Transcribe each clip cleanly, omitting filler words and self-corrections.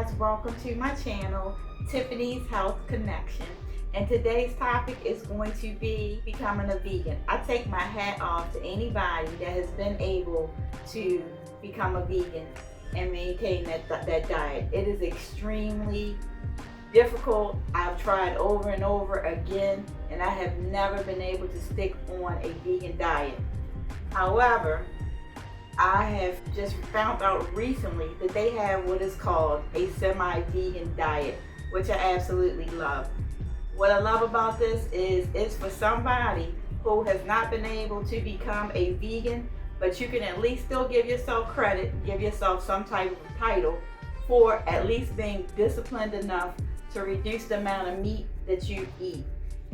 guys, welcome to my channel, Tiffany's Health Connection. And today's topic is going to be becoming a vegan. I take my hat off to anybody that has been able to become a vegan and maintain that diet. It is extremely difficult. I've tried over and over again, and I have never been able to stick on a vegan diet. However, I have just found out recently that they have what is called a semi-vegan diet, which I absolutely love. What I love about this is it's for somebody who has not been able to become a vegan, but you can at least still give yourself credit, give yourself some type of title for at least being disciplined enough to reduce the amount of meat that you eat.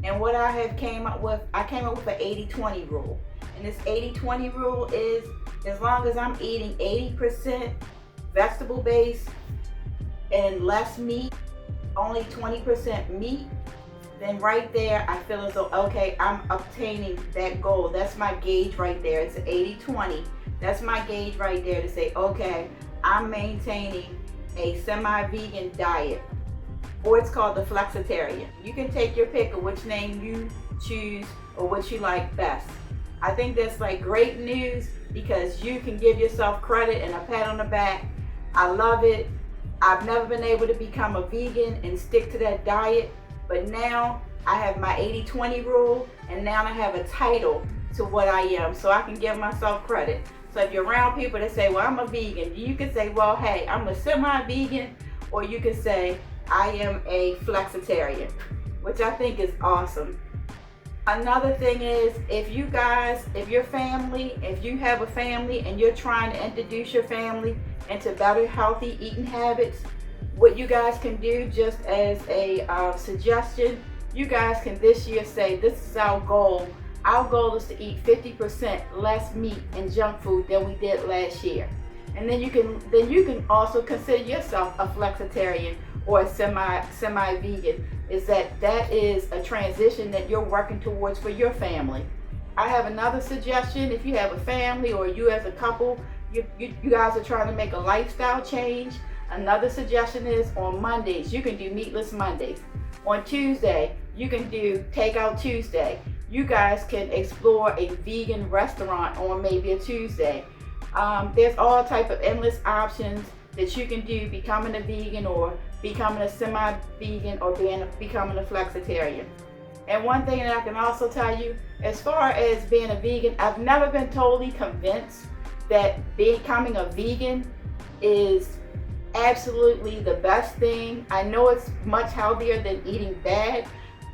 And what I came up with an 80-20 rule. And this 80-20 rule is, as long as I'm eating 80% vegetable based and less meat, only 20% meat, then right there I feel as though, okay, I'm obtaining that goal. That's my gauge right there. It's 80-20. That's my gauge right there to say, okay, I'm maintaining a semi-vegan diet. Or it's called the flexitarian. You can take your pick of which name you choose or what you like best. I think that's like great news because you can give yourself credit and a pat on the back. I love it. I've never been able to become a vegan and stick to that diet, but now I have my 80-20 rule, and now I have a title to what I am, so I can give myself credit. So if you're around people that say, well, I'm a vegan, you can say, well, hey, I'm a semi-vegan, or you can say, I am a flexitarian, which I think is awesome. Another thing is, if you have a family and you're trying to introduce your family into better healthy eating habits, what you guys can do, just as a suggestion, you guys can this year say, this is our goal. Our goal is to eat 50% less meat and junk food than we did last year. And then you can also consider yourself a flexitarian or a semi-vegan. That is a transition that you're working towards for your family. I have another suggestion. If you have a family or you as a couple, you guys are trying to make a lifestyle change, another suggestion is on Mondays, you can do meatless Mondays. On Tuesday, you can do takeout Tuesday. You guys can explore a vegan restaurant on maybe a Tuesday. There's all type of endless options that you can do becoming a vegan or becoming a semi-vegan or becoming a flexitarian. And one thing that I can also tell you, as far as being a vegan, I've never been totally convinced that becoming a vegan is absolutely the best thing. I know it's much healthier than eating bad,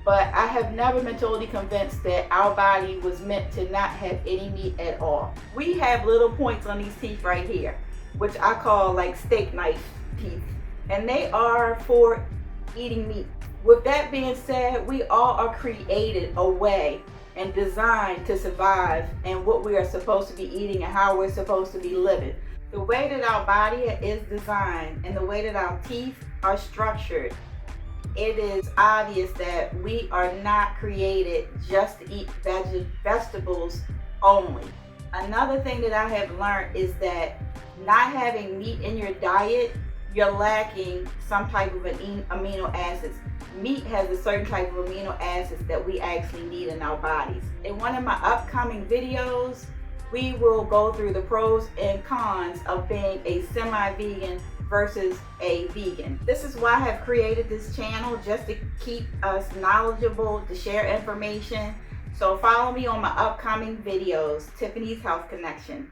but I have never been totally convinced that our body was meant to not have any meat at all. We have little points on these teeth right here, which I call like steak knife teeth, and they are for eating meat. With that being said, we all are created a way and designed to survive and what we are supposed to be eating and how we're supposed to be living. The way that our body is designed and the way that our teeth are structured, it is obvious that we are not created just to eat vegetables only. Another thing that I have learned is that not having meat in your diet, you're lacking some type of amino acids. Meat has a certain type of amino acids that we actually need in our bodies. In one of my upcoming videos, we will go through the pros and cons of being a semi-vegan versus a vegan. This is why I have created this channel, just to keep us knowledgeable, to share information. So follow me on my upcoming videos, Tiffany's Health Connection.